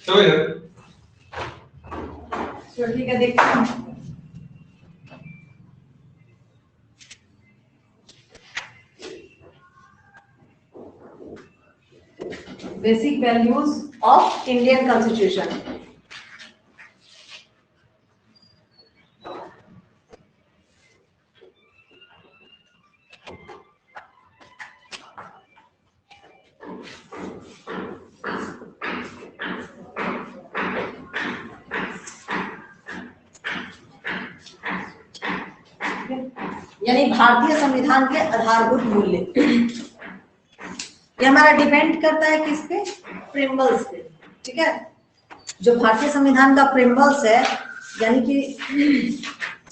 चलो ठीक है, देखते हैं। Basic values of Indian constitution. यानी भारतीय संविधान के आधारभूत मूल्य, ये हमारा डिपेंड करता है किस पे? प्रिम्बल्स पे। ठीक है, जो भारतीय संविधान का प्रिम्बल्स है, यानी कि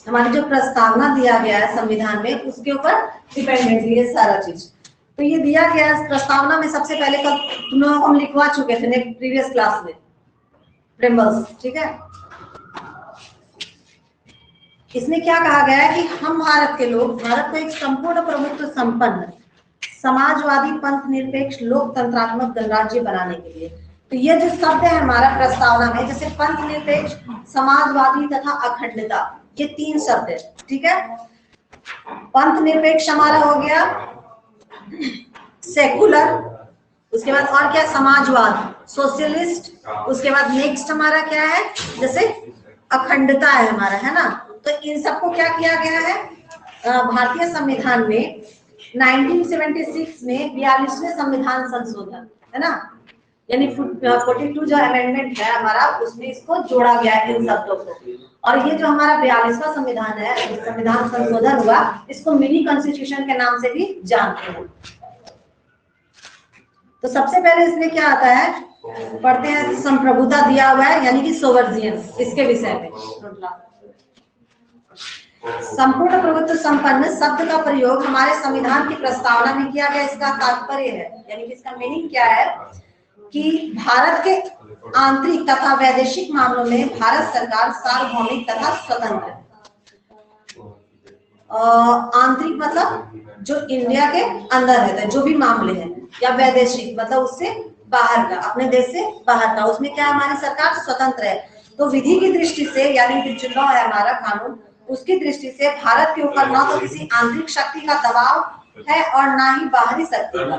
हमारी जो प्रस्तावना दिया गया है संविधान में, उसके ऊपर डिपेंडेंटली है सारा चीज। तो ये दिया गया है प्रस्तावना में, सबसे पहले कब तुम लोगों को हम लिखवा चुके थे प्रीवियस क्लास में, प्रिम्बल्स। ठीक है, इसमें क्या कहा गया है कि हम भारत के लोग भारत को एक संपूर्ण प्रभुत्व संपन्न समाजवादी पंथ निरपेक्ष लोकतंत्रात्मक गणराज्य बनाने के लिए। तो ये जो शब्द है हमारा प्रस्तावना में, जैसे पंथ निरपेक्ष, समाजवादी तथा अखंडता, ये तीन शब्द है। ठीक है, पंथ निरपेक्ष हमारा हो गया सेकुलर, उसके बाद और क्या? समाजवाद, सोशलिस्ट। उसके बाद नेक्स्ट हमारा क्या है? जैसे अखंडता है हमारा, है ना। तो इन सबको क्या किया गया है भारतीय संविधान में 1976 में 42वें संविधान संशोधन, है ना, यानी 42 जो अमेंडमेंट है हमारा, उसमें इसको जोड़ा गया है इन शब्दों को। और ये जो हमारा 42वां संविधान है, संविधान संशोधन हुआ, इसको मिनी कॉन्स्टिट्यूशन के नाम से भी जानते हैं। तो सबसे पहले इसमें क्या आता है, पढ़ते हैं, संप्रभुता दिया हुआ है, यानी कि सोवर्जियन, इसके विषय में। संपूर्ण प्रभुत्व संपन्न शब्द का प्रयोग हमारे संविधान की प्रस्तावना में किया गया। इसका तात्पर्य है, यानी कि इसका मीनिंग क्या है कि भारत के आंतरिक तथा वैदेशिक मामलों में भारत सरकार सार्वभौमिक तथा स्वतंत्र है। आंतरिक मतलब जो इंडिया के अंदर है, जो भी मामले हैं, या वैदेशिक मतलब उससे बाहर का, अपने देश से बाहर का, उसमें क्या हमारी सरकार स्वतंत्र है। तो विधि की दृष्टि से, यानी कि जो लॉ है हमारा कानून, उसकी दृष्टि से भारत के ऊपर ना तो किसी आंतरिक शक्ति का दबाव है और ना ही बाहरी शक्ति का।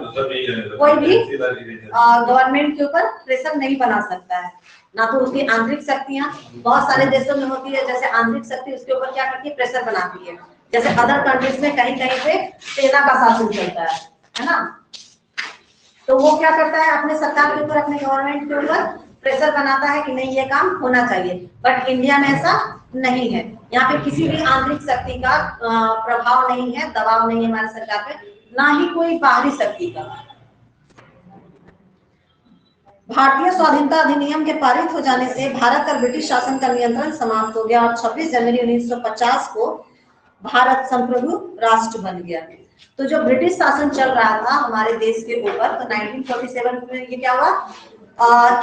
कोई भी गवर्नमेंट के ऊपर प्रेशर नहीं बना सकता है, ना तो उसकी आंतरिक शक्तियां बहुत सारे देशों में होती है, जैसे आंतरिक शक्ति उसके ऊपर क्या करती है? प्रेशर बनाती है। जैसे अदर कंट्रीज में कहीं कहीं पे सेना का शासन चलता है ना, तो वो क्या करता है? अपने सरकार के ऊपर, अपने गवर्नमेंट के ऊपर प्रेशर बनाता है कि नहीं ये काम होना चाहिए। बट इंडिया में ऐसा नहीं है, यहाँ पे किसी भी आंतरिक शक्ति का प्रभाव नहीं है, दबाव नहीं है हमारी सरकार पे, ना ही कोई बाहरी शक्ति का। भारतीय स्वाधीनता अधिनियम के पारित हो जाने से भारत पर ब्रिटिश शासन का नियंत्रण समाप्त हो गया और 26 जनवरी 1950 को भारत संप्रभु राष्ट्र बन गया। तो जो ब्रिटिश शासन चल रहा था हमारे देश के ऊपर, तो 1947 में ये क्या हुआ?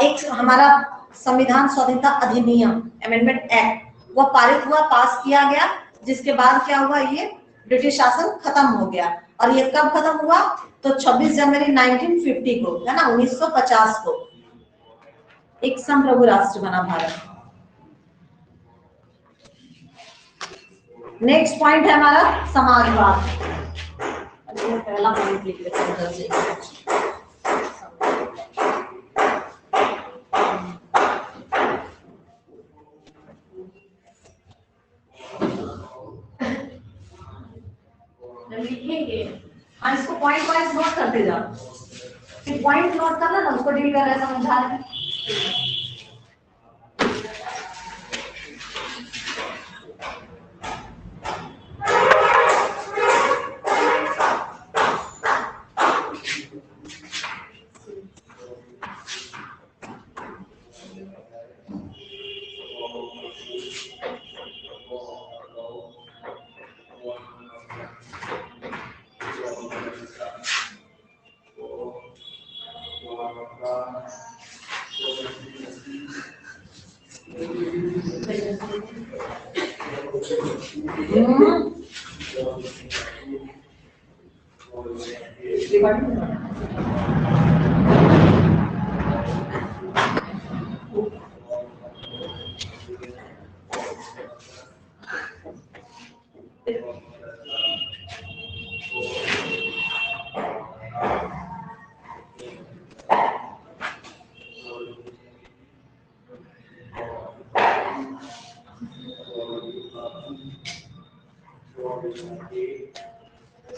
एक हमारा संविधान स्वाधीनता अधिनियम, अमेंडमेंट एक्ट, वो पारित हुआ, पास किया गया, जिसके बाद क्या हुआ? ये ब्रिटिश शासन खत्म हो गया। और ये कब खत्म हुआ? तो 26 जनवरी 1950 को, है ना, 1950 को एक संप्रभु राष्ट्र बना भारत। नेक्स्ट पॉइंट है हमारा समाजवाद। पहला पॉइंट लिख लेते हैं। लिखेंगे, हाँ, इसको पॉइंट वाइज नोट करते जाओ, फिर पॉइंट नोट करना ना, उसको डील कर रहे हैं, समझा रहे हैं।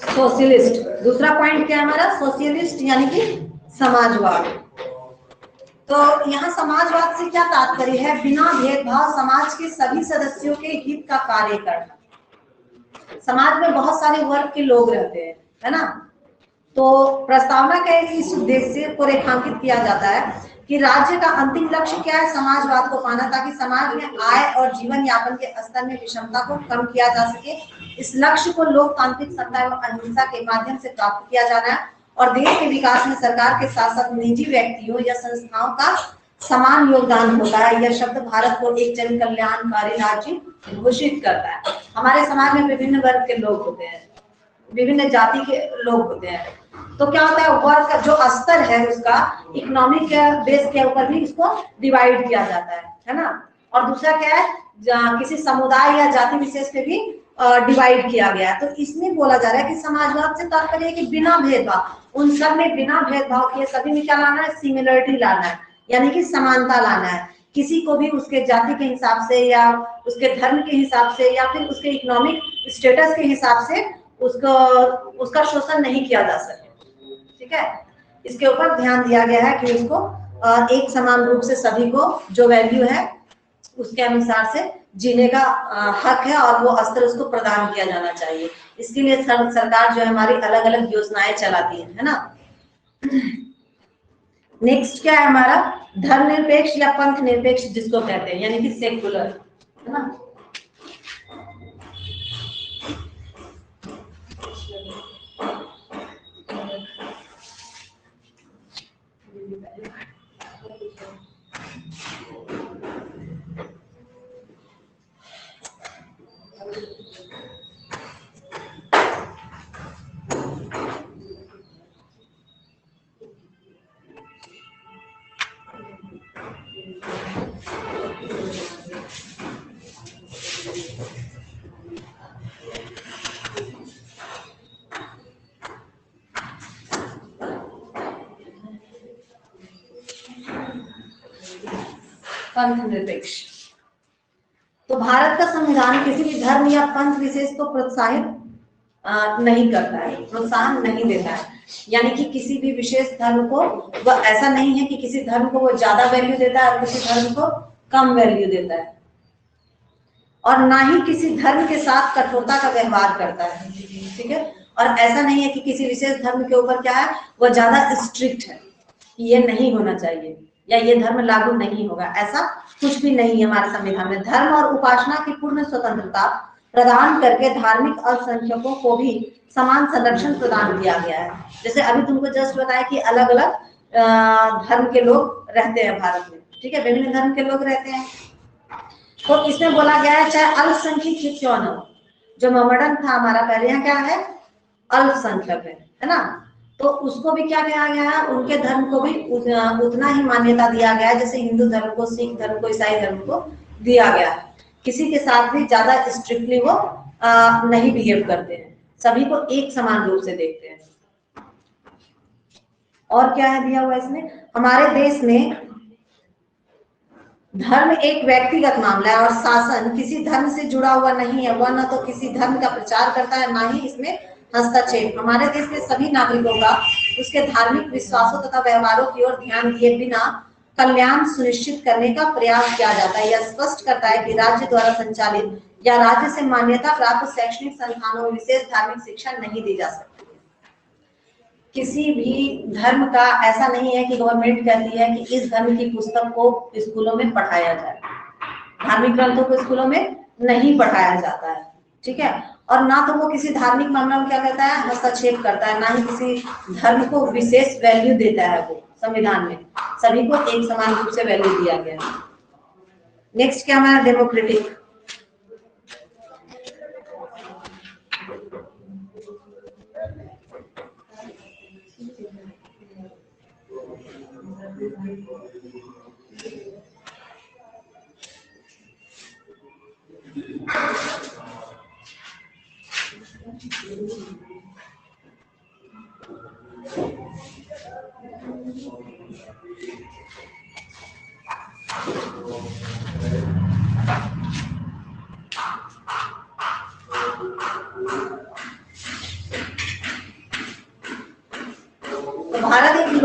सोशलिस्ट। दूसरा पॉइंट क्या है हमारा? सोशलिस्ट यानी कि समाजवाद। तो यहाँ समाजवाद से क्या तात्पर्य है? बिना भेदभाव समाज के सभी सदस्यों के हित का कार्य करना। समाज में बहुत सारे वर्ग के लोग रहते हैं, है ना? तो प्रस्तावना के इस उद्देश्य को रेखांकित किया जाता है कि राज्य का अंतिम लक्ष्य क्या है? समाजवाद को पाना, ताकि समाज में आय और जीवन यापन के स्तर में विषमता को कम किया जा सके। इस लक्ष्य को लोकतांत्रिक सत्ता एवं अहिंसा के माध्यम से प्राप्त किया जाना है और देश के विकास में सरकार के साथ साथ निजी व्यक्तियों या संस्थाओं का समान योगदान होता है। यह शब्द भारत को एक जन कल्याणकारी राज्य घोषित करता है। हमारे समाज में विभिन्न वर्ग के लोग होते हैं, विभिन्न जाति के लोग होते हैं। तो क्या होता है? वर्ग का जो स्तर है उसका इकोनॉमिक बेस के ऊपर भी इसको डिवाइड किया जाता है ना? और दूसरा क्या है? किसी समुदाय या जाति विशेष पे भी डिवाइड किया गया है। तो इसमें बोला जा रहा है कि समाजवाद से तात्पर्य है कि बिना भेदभाव, उन सब में बिना भेदभाव किए सभी में क्या लाना है? सिमिलरिटी लाना है, यानी कि समानता लाना है। किसी को भी उसके जाति के हिसाब से या उसके धर्म के हिसाब से या फिर उसके इकोनॉमिक स्टेटस के हिसाब से उसका शोषण नहीं किया जा सके। ठीक है, इसके ऊपर ध्यान दिया गया है कि उसको एक समान रूप से सभी को जो वैल्यू है उसके अनुसार से जीने का हक है और वो स्तर उसको प्रदान किया जाना चाहिए। इसके लिए सरकार जो है हमारी अलग अलग योजनाएं चलाती है ना? नेक्स्ट क्या है हमारा? धर्मनिरपेक्ष या पंथ निरपेक्ष जिसको कहते हैं, यानी कि सेकुलर, है ना? पंथ निरपेक्ष। तो भारत का संविधान किसी भी धर्म या पंथ विशेष को प्रोत्साहित नहीं करता है, प्रोत्साहन नहीं देता है। यानी कि किसी भी विशेष धर्म को वह ऐसा नहीं है कि किसी धर्म को वो ज्यादा वैल्यू देता है और किसी धर्म को कम वैल्यू देता है, और ना ही किसी धर्म के साथ कठोरता का व्यवहार करता है। ठीक है, और ऐसा नहीं है कि किसी विशेष धर्म के ऊपर क्या है, वह ज्यादा स्ट्रिक्ट है कि ये नहीं होना चाहिए या ये धर्म लागू नहीं होगा, ऐसा कुछ भी नहीं है हमारे संविधान में। धर्म और उपासना की पूर्ण स्वतंत्रता प्रदान करके धार्मिक अल्पसंख्यकों को भी समान संरक्षण प्रदान किया गया है। जैसे अभी तुमको जस्ट बताया कि अलग अलग धर्म के लोग रहते हैं भारत में, ठीक है, विभिन्न धर्म के लोग रहते हैं। तो इसमें बोला गया है चाहे अल्पसंख्यक क्यों न हो, जो मोहम्मडन था हमारा पहले यहाँ क्या है, अल्पसंख्यक है ना, तो उसको भी क्या कहा गया है, उनके धर्म को भी उतना ही मान्यता दिया गया है जैसे हिंदू धर्म को, सिख धर्म को, ईसाई धर्म को दिया गया है। किसी के साथ भी ज्यादा स्ट्रिक्टली वो नहीं बिहेव करते हैं, सभी को एक समान रूप से देखते हैं। और क्या है दिया हुआ इसमें, हमारे देश में धर्म एक व्यक्तिगत मामला है और शासन किसी धर्म से जुड़ा हुआ नहीं है। वह न तो किसी धर्म का प्रचार करता है, ना ही इसमें हस्तक्षेप। हमारे देश के सभी नागरिकों का उसके धार्मिक विश्वासों तथा व्यवहारों की ओर ध्यान दिए बिना कल्याण सुनिश्चित करने का प्रयास किया जाता है। यह स्पष्ट करता है कि राज्य द्वारा संचालित या राज्य से मान्यता प्राप्त शैक्षणिक संस्थानों में विशेष धार्मिक शिक्षा नहीं दी जा सकती। किसी भी धर्म का ऐसा नहीं है कि गवर्नमेंट कहती है कि इस धर्म की पुस्तक को स्कूलों में पढ़ाया जाए, धार्मिक ग्रंथों को स्कूलों में नहीं पढ़ाया जाता है, ठीक है। और ना तो वो किसी धार्मिक मामला में क्या कहता है, हस्तक्षेप करता है, ना ही किसी धर्म को विशेष वैल्यू देता है। वो संविधान में सभी को एक समान रूप से वैल्यू दिया गया है। नेक्स्ट क्या हमारा डेमोक्रेटिक।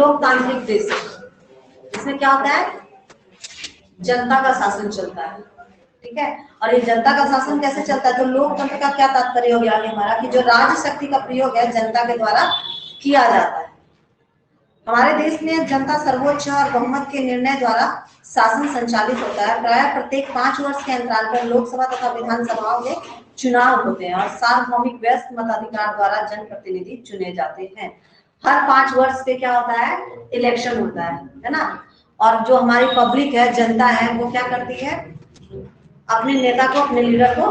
लोकतांत्रिक देश है, इसमें क्या होता है, जनता का शासन चलता है, ठीक है। और ये जनता का शासन कैसे चलता है, तो लोकतंत्र का क्या तात्पर्य हो गया आगे हमारा, कि जो राज्य शक्ति का प्रयोग है जनता के द्वारा किया जाता है। हमारे देश में जनता सर्वोच्च और बहुमत के निर्णय द्वारा शासन संचालित होता है। प्रायः प्रत्येक 5 वर्ष के अंतराल पर लोकसभा तथा विधानसभाओं के चुनाव होते हैं और सार्वभौमिक व्यस्त मताधिकार द्वारा जनप्रतिनिधि चुने जाते हैं। हर 5 वर्ष पे क्या होता है, इलेक्शन होता है ना। और जो हमारी पब्लिक है, जनता है, वो क्या करती है, अपने नेता को, अपने लीडर को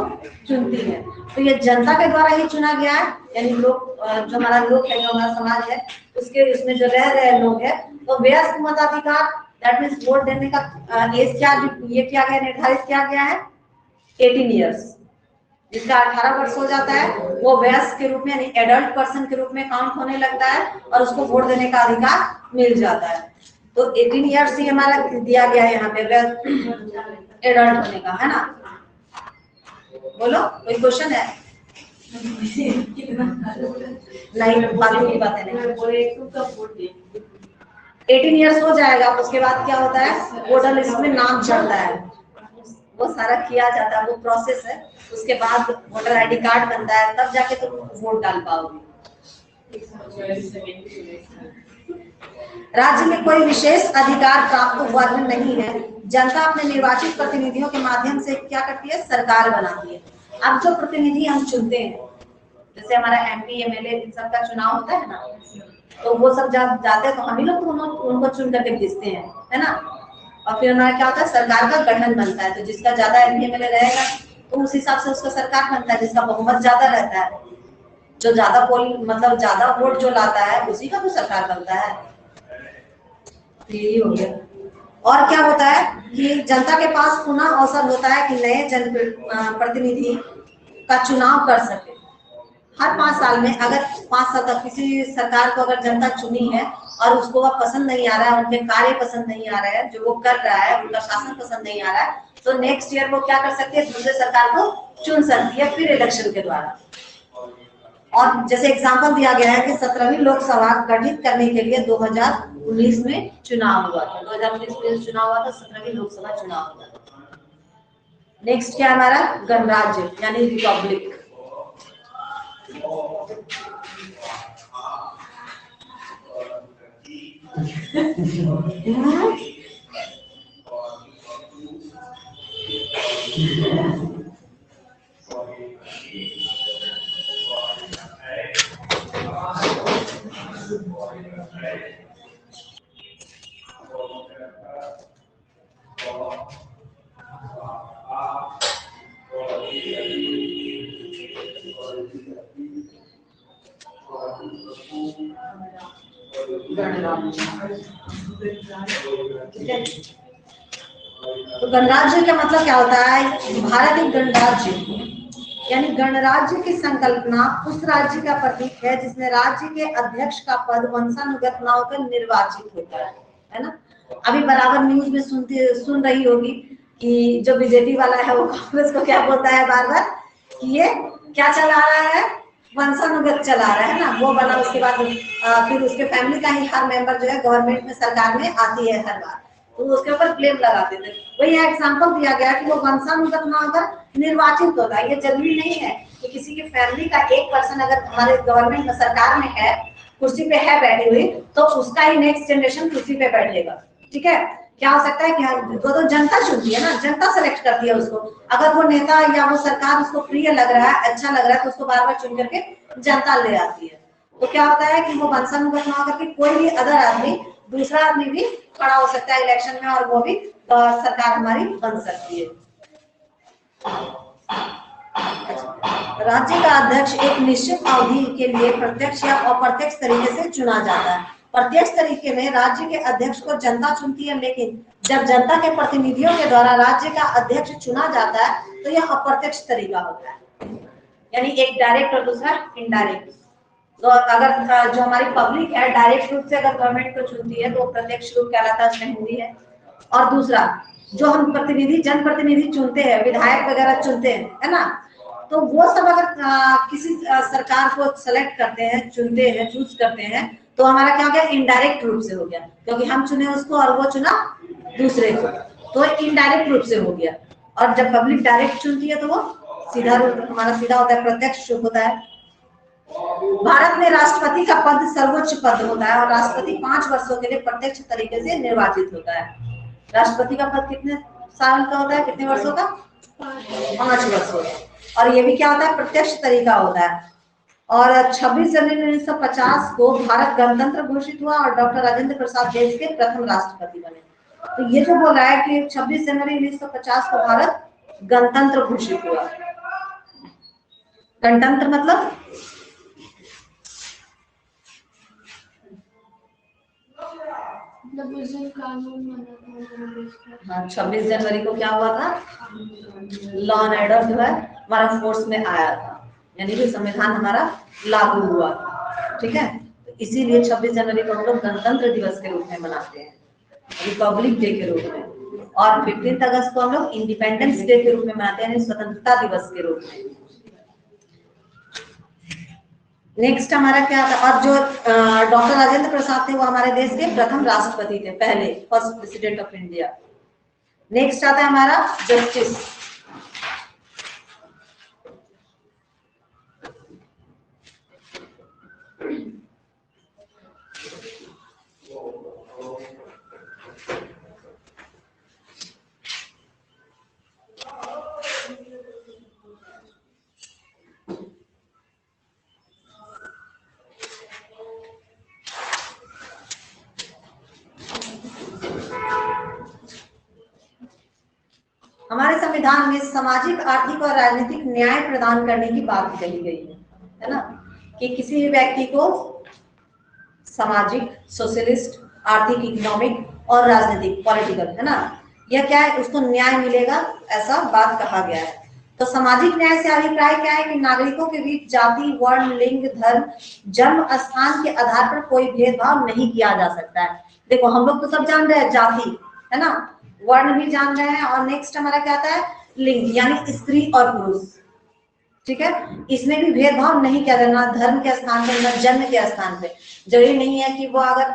चुनती है। तो ये जनता के द्वारा ही चुना गया है, यानी लोग, जो हमारा लोग है, जो हमारा समाज है, उसके उसमें जो रह रहे लोग है, तो व्यस्त मताधिकार, दैट मीन्स वोट देने का एज क्या, ये किया गया, निर्धारित किया गया है 18 ईयर्स। जिसका 18 वर्ष हो जाता है वो वयस्क के रूप में, यानी एडल्ट पर्सन के रूप में काउंट होने लगता है और उसको वोट देने का अधिकार मिल जाता है। तो 18 ईयर्स ही हमारा दिया गया है यहाँ पे एडल्ट होने का, है ना। बोलो, कोई क्वेश्चन है? नहीं, फालतू की बातें नहीं। 18 ईयर्स हो जाएगा, उसके बाद क्या होता है, वोटर लिस्ट में नाम चढ़ता है, वो सारा किया जाता है, वो प्रोसेस है। उसके बाद वोटर आईडी कार्ड बनता है, तब जाके तुम वोट डाल पाओगे। राज्य में कोई विशेष अधिकार प्राप्त वर्ग नहीं है। जनता अपने निर्वाचित प्रतिनिधियों के माध्यम से क्या करती है, सरकार बनाती है। अब जो प्रतिनिधि हम चुनते हैं, जैसे हमारा एमपी, एमएलए, इन सब का चुनाव होता है ना, तो वो सब जब जाते हैं तो हम ही लोग उनको चुन करके भेजते हैं, है ना। और फिर हमारा क्या होता है, सरकार का गठन बनता है। तो जिसका ज्यादा एमपी एमएलए रहेगा तो उस हिसाब से उसका सरकार बनता है। जिसका बहुमत ज्यादा रहता है, जो ज्यादा पोल, मतलब ज्यादा वोट जो लाता है, उसी का तो सरकार बनता है। यही हो गया। और क्या होता है कि जनता के पास पुनः अवसर होता है कि नए जन प्रतिनिधि का चुनाव कर सके। हर 5 साल में, अगर 5 साल तक किसी सरकार को अगर जनता चुनी है और उसको वह पसंद नहीं आ रहा है, उनके कार्य पसंद नहीं आ रहे हैं, जो वो कर रहा है, उनका शासन पसंद नहीं आ रहा है, तो नेक्स्ट ईयर वो क्या कर सकती है, दूसरे सरकार को चुन सकती है, फिर इलेक्शन के द्वारा। और जैसे एग्जांपल दिया गया है कि 17वीं लोकसभा गठित करने के लिए 2019 में चुनाव हुआ था। 2019 में चुनाव हुआ था, 17वीं लोकसभा चुनाव हुआ था। नेक्स्ट क्या हमारा, गणराज्य यानी रिपब्लिक। तो गणराज्य का मतलब क्या होता है, भारत एक गणराज्य, यानी गणराज्य की संकल्पना उस राज्य का प्रतीक है जिसमें राज्य के अध्यक्ष का पद वंशानुगत न होकर निर्वाचित होता है ना। अभी बराबर न्यूज में सुन रही होगी कि जो बीजेपी वाला है वो कांग्रेस को क्या बोलता है बार बार, कि ये क्या चला रहा है, वंशानुगत चला रहा है ना, वो बना। उसके बाद फिर उसके फैमिली का ही हर मेंबर जो है गवर्नमेंट में, सरकार में आती है हर बार, तो उसके ऊपर ब्लेम लगाते थे। वही एग्जांपल दिया गया कि वो वंशानुगत ना होकर निर्वाचित होता है। ये जरूरी नहीं है कि किसी की फैमिली का एक पर्सन अगर हमारे गवर्नमेंट में, सरकार में है, कुर्सी पे है बैठी हुई, तो उसका ही नेक्स्ट जनरेशन कुर्सी पे बैठेगा, ठीक है। क्या हो सकता है कि तो जनता चुनती है ना, जनता सेलेक्ट करती है उसको। अगर वो नेता या वो सरकार उसको प्रिय लग रहा है, अच्छा लग रहा है, तो उसको बार बार चुन करके जनता ले आती है। तो क्या होता है कि वो वंशानुगत ना होकर के कोई भी अदर आदमी, दूसरा आदमी भी खड़ा हो सकता है इलेक्शन में, और वो भी सरकार हमारी बन सकती है। राज्य का अध्यक्ष एक निश्चित अवधि के लिए प्रत्यक्ष या अप्रत्यक्ष तरीके से चुना जाता है। प्रत्यक्ष तरीके में राज्य के अध्यक्ष को जनता चुनती है, लेकिन जब जनता के प्रतिनिधियों के द्वारा राज्य का अध्यक्ष चुना जाता है तो यह अप्रत्यक्ष तरीका होता है, यानी एक डायरेक्ट और दूसरा इनडायरेक्ट। तो अगर जो हमारी पब्लिक है डायरेक्ट रूप से अगर गवर्नमेंट को चुनती है तो प्रत्यक्ष रूप कहलाता है, उसमें हिंदी है। और दूसरा जो हम प्रतिनिधि, जनप्रतिनिधि चुनते हैं, विधायक वगैरह चुनते हैं, है ना, तो वो सब अगर किसी सरकार को सेलेक्ट करते हैं, चुनते हैं, चूज करते हैं, तो हमारा क्या हो गया, इनडायरेक्ट रूप से हो गया, क्योंकि हम चुने उसको और वो चुना दूसरे को, तो इनडायरेक्ट रूप से हो गया। और जब पब्लिक डायरेक्ट चुनती है तो वो सीधा रूप हमारा सीधा होता है, प्रत्यक्ष रूप होता है। भारत में राष्ट्रपति का पद सर्वोच्च पद होता है और राष्ट्रपति 5 वर्षों के लिए प्रत्यक्ष तरीके से निर्वाचित होता है। राष्ट्रपति का पद कितने साल का होता है, कितने वर्षों का, 5 वर्षों का। और ये भी क्या होता है, प्रत्यक्ष तरीका होता है। और 26 जनवरी 1950 को भारत गणतंत्र घोषित हुआ और डॉक्टर राजेंद्र प्रसाद देश के प्रथम राष्ट्रपति बने। तो ये जो बोला है कि 26 जनवरी 1950 को भारत गणतंत्र घोषित हुआ। गणतंत्र मतलब 26 जनवरी को क्या हुआ था, लॉ एंड ऑर्डर जो है हमारा फोर्स में आया था, यानी कि संविधान हमारा लागू हुआ, ठीक है। तो इसीलिए 26 जनवरी को हम लोग गणतंत्र दिवस के रूप में मनाते हैं, रिपब्लिक डे के रूप में। और 15 अगस्त को हम लोग इंडिपेंडेंस डे के रूप में मनाते हैं, स्वतंत्रता दिवस के रूप में। नेक्स्ट हमारा क्या था, और जो डॉक्टर राजेंद्र प्रसाद थे वो हमारे देश के प्रथम राष्ट्रपति थे, पहले first president of India. Next आता है हमारा जस्टिस। हमारे संविधान में सामाजिक, आर्थिक और राजनीतिक न्याय प्रदान करने की बात कही गई है ना, कि किसी भी व्यक्ति को सामाजिक, सोशलिस्ट, आर्थिक, इकोनॉमिक और राजनीतिक, पॉलिटिकल, है ना, यह क्या है, उसको न्याय मिलेगा, ऐसा बात कहा गया है। तो सामाजिक न्याय से अभिप्राय क्या है कि नागरिकों के बीच जाति, वर्ण, लिंग, धर्म, जन्म स्थान के आधार पर कोई भेदभाव नहीं किया जा सकता है। देखो हम लोग तो सब जान रहे हैं जाति, है ना, वर्ण भी जान रहे हैं, और नेक्स्ट हमारा क्या आता है, लिंग, यानी स्त्री और पुरुष, ठीक है। इसमें भी भेदभाव नहीं किया जाना, धर्म के स्थान पे, ना जन्म के स्थान पे। जरूरी नहीं है कि वो अगर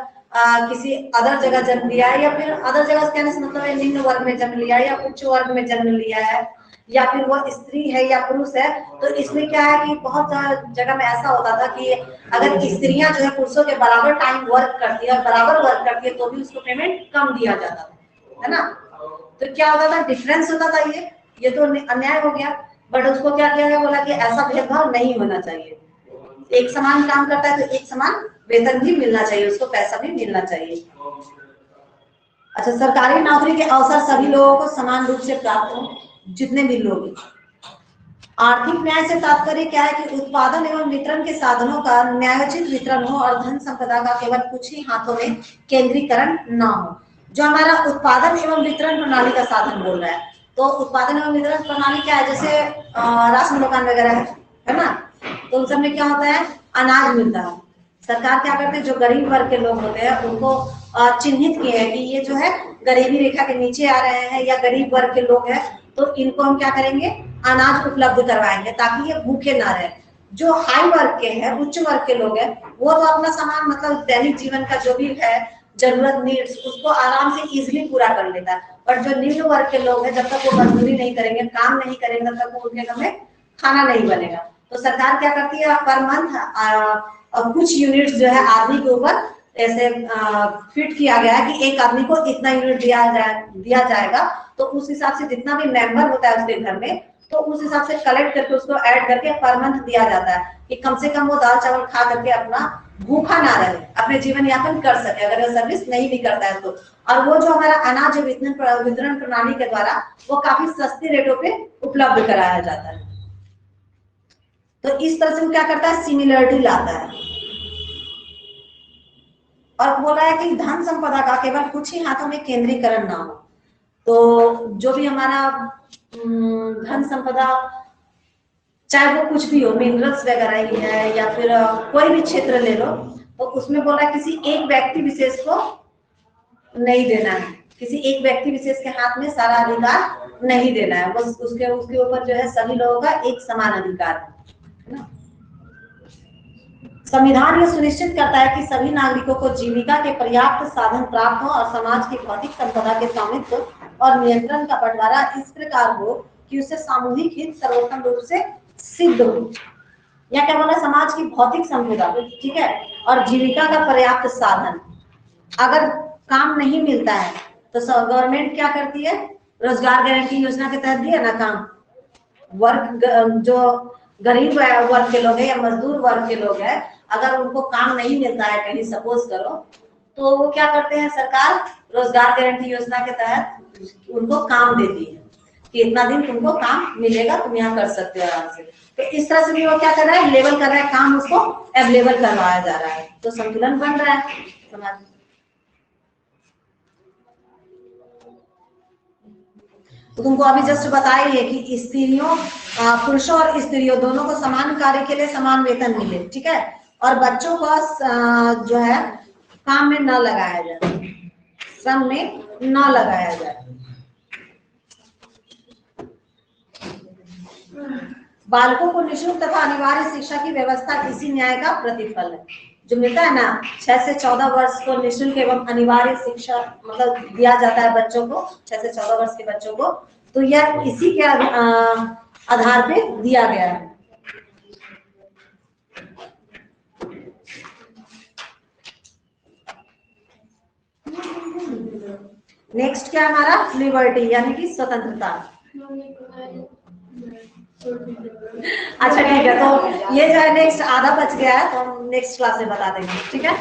किसी अदर जगह जन्म लिया है, या फिर अदर जगह कहने से मतलब है निम्न वर्ग में जन्म लिया है या उच्च वर्ग में जन्म लिया है, या फिर वो स्त्री है या पुरुष है। तो इसमें क्या है कि बहुत जगह में ऐसा होता था कि अगर स्त्रियां जो है पुरुषों के बराबर टाइम वर्क करती है, बराबर वर्क करती है, तो भी उसको पेमेंट कम दिया जाता था, है ना। तो क्या होता था, डिफरेंस होता था, ये तो अन्याय हो गया। बट उसको क्या किया गया, बोला कि ऐसा भेदभाव नहीं होना चाहिए, एक समान काम करता है तो एक समान वेतन भी मिलना चाहिए, उसको पैसा भी मिलना चाहिए। अच्छा, सरकारी नौकरी के अवसर सभी लोगों को समान रूप से प्राप्त हो, जितने भी लोग। आर्थिक न्याय से तात्पर्य क्या है कि उत्पादन एवं वितरण के साधनों का न्यायोचित वितरण हो और धन संपदा का केवल कुछ ही हाथों में केंद्रीकरण न हो। जो हमारा उत्पादन एवं वितरण प्रणाली का साधन बोल रहा है, तो उत्पादन एवं वितरण प्रणाली क्या है, जैसे राशन दुकान वगैरह है ना, तो उन सब में क्या होता है, अनाज मिलता है। सरकार क्या करते हैं, जो गरीब वर्ग के लोग होते हैं उनको चिन्हित किए हैं कि ये जो है गरीबी रेखा के नीचे आ रहे हैं या गरीब वर्ग के लोग हैं, तो इनको हम क्या करेंगे, अनाज उपलब्ध करवाएंगे ताकि ये भूखे ना रहे। जो हाई वर्ग के हैं, उच्च वर्ग के लोग हैं, वो तो अपना सामान मतलब दैनिक जीवन का जो भी है जरूरत, नीड्स, उसको आराम से इजिली पूरा कर लेता है। और जो निम्न वर्ग के लोग हैं, जब तक वो मजदूरी नहीं करेंगे, काम नहीं करेंगे, तब तक वो उनके घर में खाना नहीं बनेगा। तो सरकार क्या करती है, पर मंथ कुछ यूनिट्स जो है आदमी के ऊपर ऐसे फिट किया गया है कि एक आदमी को इतना यूनिट दिया जाएगा। तो उस हिसाब से जितना भी मेंबर होता है उसके घर में, तो उस हिसाब से कलेक्ट करके उसको ऐड करके पर मंथ दिया जाता है कि कम से कम वो दाल चावल खा करके अपना भूखा ना रहे, अपने जीवन यापन कर सके, अगर वो सर्विस नहीं भी करता है तो। और वो जो हमारा अनाज वितरण प्रणाली के द्वारा वो काफी सस्ते रेटों पे उपलब्ध कराया जाता है। तो इस तरह से वो क्या करता है, सिमिलरिटी लाता है। और बोला है कि धन संपदा का केवल कुछ ही हाथों में केंद्रीकरण ना हो। तो जो भी हमारा धन संपदा, चाहे वो कुछ भी हो, मिनरल्स वगैरह ही है या फिर कोई भी क्षेत्र ले लो, तो उसमें बोला किसी एक व्यक्ति विशेष को नहीं देना है, किसी एक व्यक्ति विशेष के हाथ में सारा अधिकार नहीं देना है, बस उसके ऊपर जो है सभी लोगों का एक समान अधिकार है ना। संविधान ये सुनिश्चित करता है कि सभी नागरिकों को जीविका के पर्याप्त साधन प्राप्त हो और समाज की भौतिक संपदा के स्वामित्व और नियंत्रण का बंटवारा इस प्रकार हो कि उससे सामूहिक हित सर्वोत्तम रूप से सिद्ध हो। या क्या बोला, समाज की भौतिक संपदा, ठीक है, और जीविका का पर्याप्त साधन। अगर काम नहीं मिलता है तो गवर्नमेंट क्या करती है, रोजगार गारंटी योजना के तहत दिया ना काम, वर्ग जो गरीब वर्ग के लोग हैं या मजदूर वर्ग के लोग हैं, अगर उनको काम नहीं मिलता है कहीं सपोज करो, तो वो क्या करते हैं, सरकार रोजगार गारंटी योजना के तहत उनको काम देती है कि इतना दिन तुमको काम मिलेगा, तुम यहाँ कर सकते हो आराम से। तो इस तरह से भी वो क्या कर रहा है, लेवल कर रहा है, काम उसको अवेलेबल करवाया जा रहा है, तो संतुलन बन रहा है समाज में। तो तुमको अभी जस्ट बताई है कि स्त्रियों, पुरुषों और स्त्रियों दोनों को समान कार्य के लिए समान वेतन मिले, ठीक है, और बच्चों को जो है काम में न लगाया जाए, श्रम में न लगाया जाए। बालकों को निःशुल्क तथा अनिवार्य शिक्षा की व्यवस्था इसी न्याय का प्रतिफल है। जो मिलता है ना 6 से 14 वर्ष को निःशुल्क एवं अनिवार्य शिक्षा मतलब दिया जाता है बच्चों को, 6 से 14 वर्ष के बच्चों को, तो यह इसी के आधार पे दिया गया है। नेक्स्ट क्या हमारा, लिबर्टी यानी कि स्वतंत्रता। अच्छा ठीक है, तो ये जो है नेक्स्ट आधा बच गया है, तो हम नेक्स्ट क्लास में बता देंगे, ठीक है।